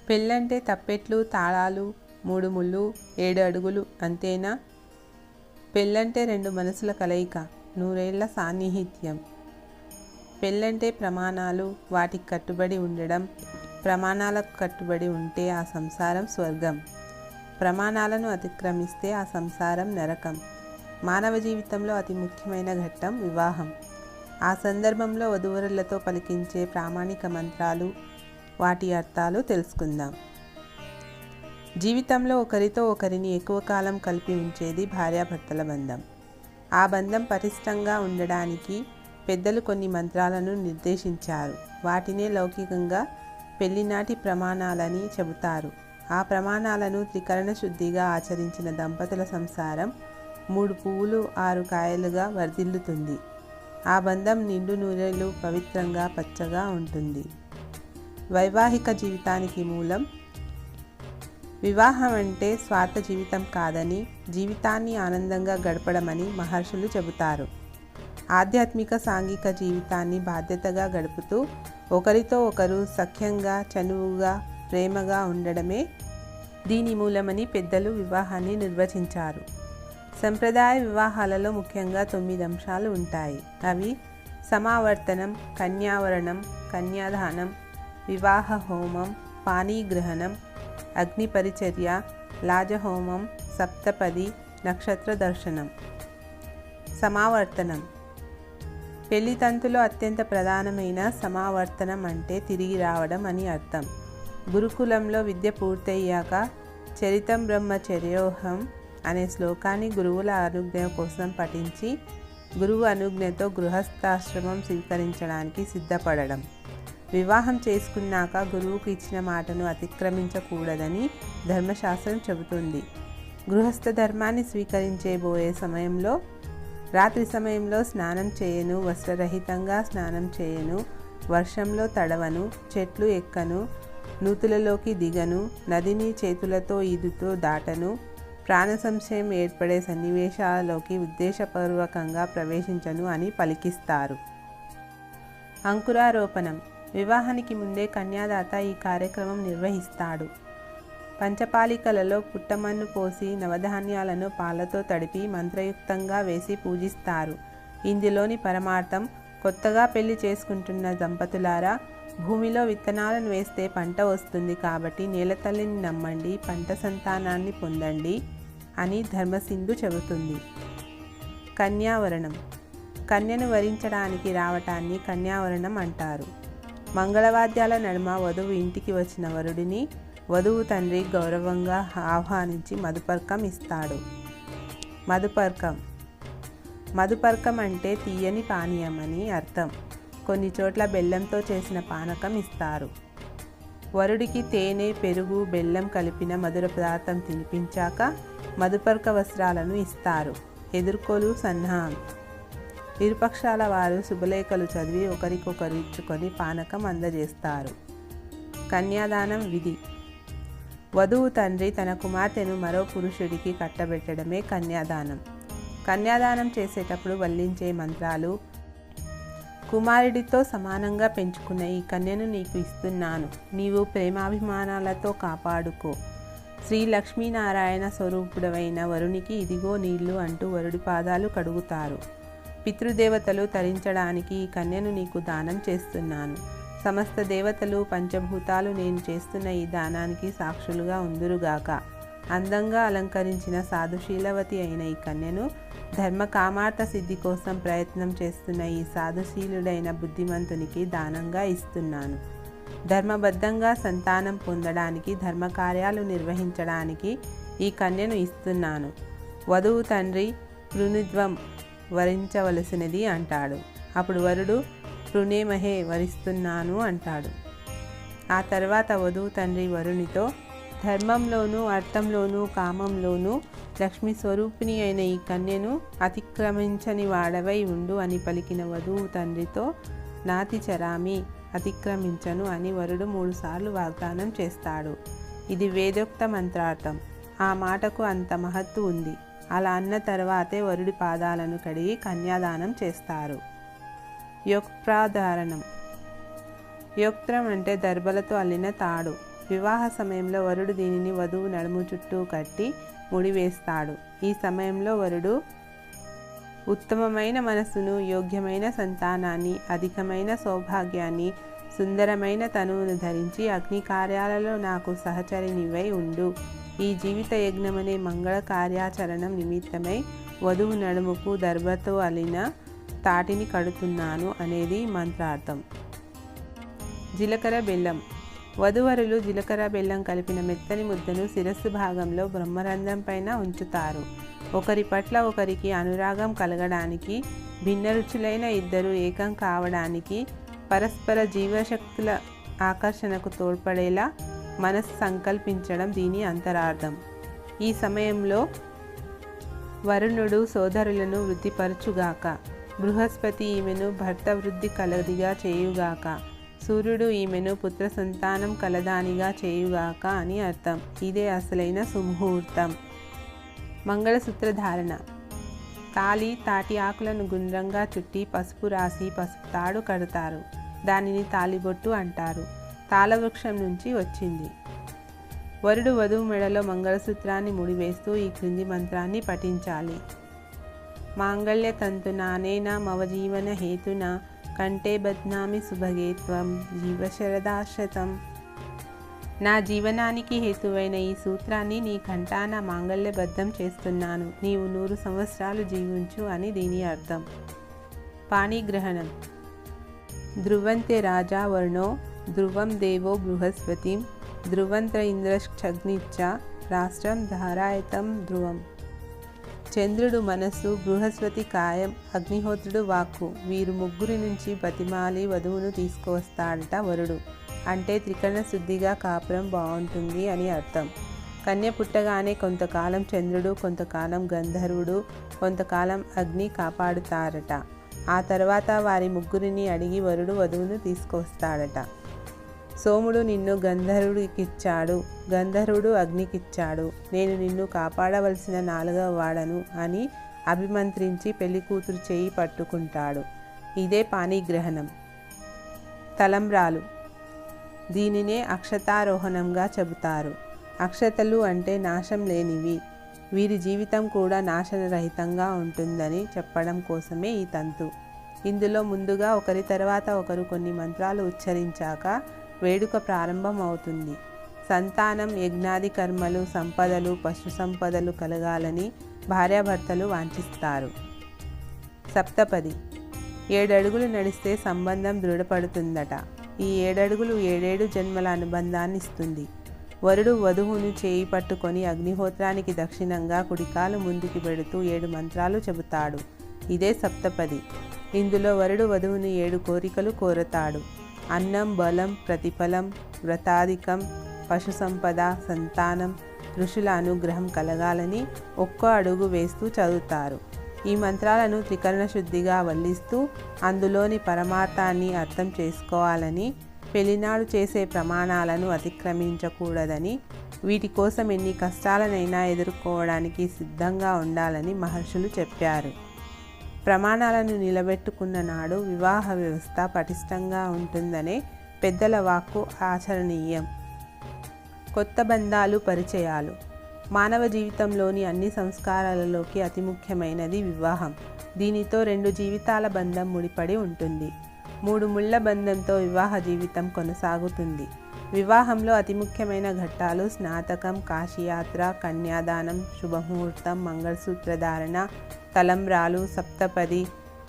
పెళ్ళంటే తప్పెట్లు, తాళాలు, 3 ముళ్ళు, 7 అడుగులు అంతేనా? పెళ్ళంటే 2 మనసుల కలయిక, 100 ఏళ్ల సాన్నిహిత్యం. పెళ్ళంటే ప్రమాణాలు, వాటికి కట్టుబడి ఉండడం. ప్రమాణాలకు కట్టుబడి ఉంటే ఆ సంసారం స్వర్గం. ప్రమాణాలను అతిక్రమిస్తే ఆ సంసారం నరకం. మానవ జీవితంలో అతి ముఖ్యమైన ఘట్టం వివాహం. ఆ సందర్భంలో వధూవరులతో పలికించే ప్రామాణిక మంత్రాలు, వాటి అర్థాలు తెలుసుకుందాం. జీవితంలో ఒకరితో ఒకరిని ఎక్కువ కాలం కలిపి ఉంచేది భార్యాభర్తల బంధం. ఆ బంధం పటిష్టంగా ఉండడానికి పెద్దలు కొన్ని మంత్రాలను నిర్దేశించారు. వాటినే లౌకికంగా పెళ్లినాటి ప్రమాణాలని చెబుతారు. ఆ ప్రమాణాలను త్రికరణ శుద్ధిగా ఆచరించిన దంపతుల సంసారం 3 పువ్వులు 6 కాయలుగా వర్ధిల్లుతుంది. ఆ బంధం నిండు నూరేళ్లు పవిత్రంగా పచ్చగా ఉంటుంది. వైవాహిక జీవితానికి మూలం. వివాహం అంటే స్వార్థ జీవితం కాదని, జీవితాన్ని ఆనందంగా గడపడమని మహర్షులు చెబుతారు. ఆధ్యాత్మిక సాంఘిక జీవితాన్ని బాధ్యతగా గడుపుతూ ఒకరితో ఒకరు సఖ్యంగా, చనువుగా, ప్రేమగా ఉండడమే దీని మూలమని పెద్దలు వివాహాన్ని నిర్వచించారు. సంప్రదాయ వివాహాలలో ముఖ్యంగా 9 అంశాలు ఉంటాయి. అవి సమావర్తనం, కన్యావరణం, కన్యాదానం, వివాహ హోమం, పాణిగ్రహణం, అగ్ని పరిచర్య, లాజహోమం, సప్తపది, నక్షత్ర దర్శనం. సమావర్తనం. పెళ్లి తంతులో అత్యంత ప్రధానమైన సమావర్తనం అంటే తిరిగి రావడం అని అర్థం. గురుకులంలో విద్య పూర్తయ్యాక చరితం బ్రహ్మచర్యోహం అనే శ్లోకాన్ని గురువుల అనుజ్ఞ కోసం పఠించి గురువు అనుజ్ఞతో గృహస్థాశ్రమం స్వీకరించడానికి సిద్ధపడడం. వివాహం చేసుకున్నాక గురువుకు ఇచ్చిన మాటను అతిక్రమించకూడదని ధర్మశాస్త్రం చెబుతుంది. గృహస్థ ధర్మాన్ని స్వీకరించేబోయే సమయంలో రాత్రి సమయంలో స్నానం చేయను, వస్త్రరహితంగా స్నానం చేయను, వర్షంలో తడవను, చెట్లు ఎక్కను, నూతులలోకి దిగను, నదిని చేతులతో ఈదుతో దాటను, ప్రాణ సంశయం ఏర్పడే సన్నివేశాలలోకి ఉద్దేశపూర్వకంగా ప్రవేశించను అని పలికిస్తారు. అంకురారోపణం. వివాహానికి ముందే కన్యాదాత ఈ కార్యక్రమం నిర్వహిస్తాడు. పంచపాలికలలో పుట్టమన్ను పోసి నవధాన్యాలను పాలతో తడిపి మంత్రయుక్తంగా వేసి పూజిస్తారు. ఇందులోని పరమార్థం, కొత్తగా పెళ్లి చేసుకుంటున్న దంపతులారా, భూమిలో విత్తనాలను వేస్తే పంట వస్తుంది కాబట్టి నేలతల్లిని నమ్మండి, పంట సంతానాన్ని పొందండి అని ధర్మసింధు చెబుతుంది. కన్యావరణం. కన్యను వరించడానికి రావటాన్ని కన్యావరణం అంటారు. మంగళవాద్యాల నడుమ వధువు ఇంటికి వచ్చిన వరుడిని వధువు తండ్రి గౌరవంగా ఆహ్వానించి మధుపర్కం ఇస్తాడు. మధుపర్కం. మధుపర్కం అంటే తీయని పానీయం అని అర్థం. కొన్ని చోట్ల బెల్లంతో చేసిన పానకం ఇస్తారు. వరుడికి తేనె, పెరుగు, బెల్లం కలిపిన మధుర పదార్థం తినిపించాక మధుపర్క వస్త్రాలను ఇస్తారు. ఎదుర్కోలు సన్నాహం. ఇరుపక్షాల వారు శుభలేఖలు చదివి ఒకరికొకరు ఇచ్చుకొని పానకం అందజేస్తారు. కన్యాదానం విధి. వధువు తండ్రి తన కుమార్తెను మరో పురుషుడికి కట్టబెట్టడమే కన్యాదానం. కన్యాదానం చేసేటప్పుడు వల్లించే మంత్రాలు. కుమారుడితో సమానంగా పెంచుకున్న ఈ కన్యను నీకు ఇస్తున్నాను, నీవు ప్రేమాభిమానాలతో కాపాడుకో. శ్రీ లక్ష్మీనారాయణ స్వరూపుడవైన వరునికి ఇదిగో నీళ్లు అంటూ వరుడి పాదాలు కడుగుతారు. పితృదేవతలు తరించడానికి ఈ కన్యను నీకు దానం చేస్తున్నాను. సమస్త దేవతలు, పంచభూతాలు నేను చేస్తున్న ఈ దానానికి సాక్షులుగా ఉందురుగాక. అందంగా అలంకరించిన సాధుశీలవతి అయిన ఈ కన్యను ధర్మకామార్థ సిద్ధి కోసం ప్రయత్నం చేస్తున్న ఈ సాధుశీలుడైన బుద్ధిమంతునికి దానంగా ఇస్తున్నాను. ధర్మబద్ధంగా సంతానం పొందడానికి, ధర్మకార్యాలు నిర్వహించడానికి ఈ కన్యను ఇస్తున్నాను. వధువు తండ్రి పృణుద్వం వరించవలసినది అంటాడు. అప్పుడు వరుడు పృణేమహే వరిస్తున్నాను అంటాడు. ఆ తర్వాత వధువు తండ్రి వరునితో ధర్మంలోనూ, అర్థంలోనూ, కామంలోనూ లక్ష్మీ స్వరూపిణి అయిన ఈ కన్యను అతిక్రమించని వాడవై ఉండు అని పలికిన వధువు తండ్రితో నాతి చరామి, అతిక్రమించను అని వరుడు 3 సార్లు వాగ్దానం చేస్తాడు. ఇది వేదోక్త మంత్రార్థం. ఆ మాటకు అంత మహత్తు ఉంది. అలా అన్న తర్వాతే వరుడి పాదాలను కడిగి కన్యాదానం చేస్తారు. యోక్ప్రాధారణం. యోక్త్రం అంటే దర్భలతో అల్లిన తాడు. వివాహ సమయంలో వరుడు దీనిని వధువు నడుము చుట్టూ కట్టి ముడివేస్తాడు. ఈ సమయంలో వరుడు ఉత్తమమైన మనస్సును, యోగ్యమైన సంతానాన్ని, అధికమైన సౌభాగ్యాన్ని, సుందరమైన తనువును ధరించి అగ్ని కార్యాలలో నాకు సహచరినివై ఉండు. ఈ జీవిత యజ్ఞమనే మంగళ కార్యాచరణం నిమిత్తమై వధువు నడుముకు దర్భతో అలిన తాటిని కడుతున్నాను అనేది మంత్రార్థం. జీలకర్ర బెల్లం. వధువరులు జీలకర్ర బెల్లం కలిపిన మెత్తని ముద్దను శిరస్సు భాగంలో బ్రహ్మరంధ్రం పైన ఉంచుతారు. ఒకరి పట్ల ఒకరికి అనురాగం కలగడానికి, భిన్న రుచులైన ఇద్దరు ఏకం కావడానికి, పరస్పర జీవశక్తుల ఆకర్షణకు తోడ్పడేలా మనసు సంకల్పించడం దీని అంతరార్థం. ఈ సమయంలో వరుణుడు సోదరులను వృద్ధిపరచుగాక, బృహస్పతి ఈమెను భర్త వృద్ధి కలదిగా చేయుగాక, సూర్యుడు ఈమెను పుత్ర సంతానం కలదానిగా చేయుగాక అని అర్థం. ఇదే అసలైన సుముహూర్తం. మంగళసూత్ర ధారణ. తాళి, తాటి ఆకులను గుండ్రంగా చుట్టి పసుపు రాసి పసుపు తాడు కడతారు. దానిని తాళిబొట్టు అంటారు. తాళవృక్షం నుంచి వచ్చింది. వరుడు వధువు మెడలో మంగళసూత్రాన్ని ముడివేస్తూ ఈ క్రింది మంత్రాన్ని పఠించాలి. మాంగళ్య తంతునా అనేన మవ జీవన హేతునా కంటే బధ్నామి సుభగే త్వం జీవశరదాశతం. నా జీవనానికి హేతువైన ఈ సూత్రాన్ని నీ కంఠాన మాంగళ్యబద్ధం చేస్తున్నాను. నీవు 100 సంవత్సరాలు జీవించు అని దీని అర్థం. పాణిగ్రహణం. ధ్రువంతే రాజా వరుణో ధ్రువం దేవో బృహస్పతిం ధ్రువంత్ర ఇంద్రశ్చగ్నిచ్చ రాష్ట్రం ధారాయతం ధ్రువం. చంద్రుడు మనస్సు, బృహస్పతి కాయం, అగ్నిహోత్రుడు వాక్కు, వీరు ముగ్గురి నుంచి బతిమాలి వధువును తీసుకువస్తాడట వరుడు. అంటే త్రికరణ శుద్ధిగా కాపురం బాగుంటుంది అని అర్థం. కన్య పుట్టగానే కొంతకాలం చంద్రుడు, కొంతకాలం గంధర్వుడు, కొంతకాలం అగ్ని కాపాడుతారట. ఆ తర్వాత వారి ముగ్గురిని అడిగి వరుడు వధువును తీసుకువస్తాడట. సోముడు నిన్ను గంధర్వుడికిచ్చాడు, గంధర్వుడు అగ్నికిచ్చాడు, నేను నిన్ను కాపాడవలసిన 4వ వాడను అని అభిమంత్రించి పెళ్లి కూతురు చేయి పట్టుకుంటాడు. ఇదే పాణిగ్రహణం. తలంబ్రాలు. దీనినే అక్షతారోహణంగా చెబుతారు. అక్షతలు అంటే నాశం లేనివి. వీరి జీవితం కూడా నాశనరహితంగా ఉంటుందని చెప్పడం కోసమే ఈ తంతు. ఇందులో ముందుగా ఒకరి తర్వాత ఒకరు కొన్ని మంత్రాలు ఉచ్చరించాక వేడుక ప్రారంభం అవుతుంది. సంతానం, యజ్ఞాది కర్మలు, సంపదలు, పశు సంపదలు కలగాలని భార్యాభర్తలు వాంఛిస్తారు. సప్తపది. 7 అడుగులు నడిస్తే సంబంధం దృఢపడుతుందట. ఈ 7 అడుగులు 7 జన్మల అనుబంధాన్ని ఇస్తుంది. వరుడు వధువును చేయి పట్టుకొని అగ్నిహోత్రానికి దక్షిణంగా కుడికాలు ముందుకు పెడుతూ 7 మంత్రాలు చెబుతాడు. ఇదే సప్తపది. ఇందులో వరుడు వధువుని 7 కోరికలు కోరతాడు. అన్నం, బలం, ప్రతిఫలం, వ్రతాధికం, పశు సంపద, సంతానం, ఋషుల అనుగ్రహం కలగాలని ఒక్కో అడుగు వేస్తూ చదువుతారు. ఈ మంత్రాలను త్రికరణ శుద్ధిగా వల్లిస్తూ అందులోని పరమార్థాన్ని అర్థం చేసుకోవాలని, పెళ్లినాడు చేసే ప్రమాణాలను అతిక్రమించకూడదని, వీటి కోసం ఎన్ని కష్టాలనైనా ఎదుర్కోవడానికి సిద్ధంగా ఉండాలని మహర్షులు చెప్పారు. ప్రమాణాలను నిలబెట్టుకున్న నాడు వివాహ వ్యవస్థ పటిష్టంగా ఉంటుందనే పెద్దల వాక్కు ఆచరణీయం. కొత్త బంధాలు, పరిచయాలు. మానవ జీవితంలోని అన్ని సంస్కారాలలోకి అతి ముఖ్యమైనది వివాహం. దీనితో 2 జీవితాల బంధం ముడిపడి ఉంటుంది. 3 ముళ్ళ బంధంతో వివాహ జీవితం కొనసాగుతుంది. వివాహంలో అతి ముఖ్యమైన ఘట్టాలు స్నాతకం, కాశీయాత్ర, కన్యాదానం, శుభముహూర్తం, మంగళసూత్రధారణ, తలంబ్రాలు, సప్తపది,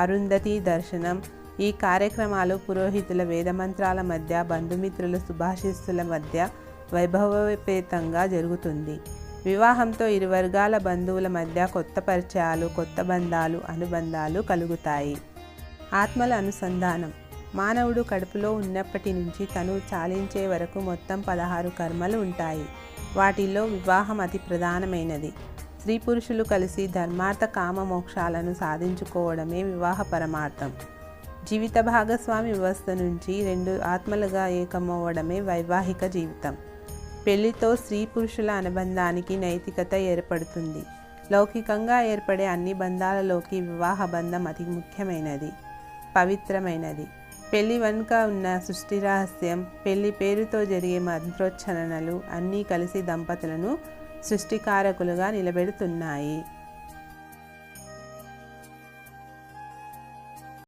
అరుంధతి దర్శనం. ఈ కార్యక్రమాలు పురోహితుల వేదమంత్రాల మధ్య, బంధుమిత్రుల శుభాశీస్సుల మధ్య వైభవోపేతంగా జరుగుతుంది. వివాహంతో ఇరు వర్గాల బంధువుల మధ్య కొత్త పరిచయాలు, కొత్త బంధాలు, అనుబంధాలు కలుగుతాయి. ఆత్మల అనుసంధానం. మానవుడు కడుపులో ఉన్నప్పటి నుంచి తను చాలించే వరకు మొత్తం 16 కర్మలు ఉంటాయి. వాటిల్లో వివాహం అతి ప్రధానమైనది. స్త్రీ పురుషులు కలిసి ధర్మార్థ కామ మోక్షాలను సాధించుకోవడమే వివాహ పరమార్థం. జీవిత భాగస్వామి వ్యవస్థ నుంచి 2 ఆత్మలుగా ఏకమవ్వడమే వైవాహిక జీవితం. పెళ్లితో స్త్రీ పురుషుల అనుబంధానికి నైతికత ఏర్పడుతుంది. లౌకికంగా ఏర్పడే అన్ని బంధాలలోకి వివాహ బంధం అతి ముఖ్యమైనది, పవిత్రమైనది. పెళ్లి వెనుక ఉన్న సృష్టి రహస్యం, పెళ్లి పేరుతో జరిగే మంత్రోచ్చరణలు అన్నీ కలిసి దంపతులను సృష్టికారకులుగా నిలబెడుతున్నాయి.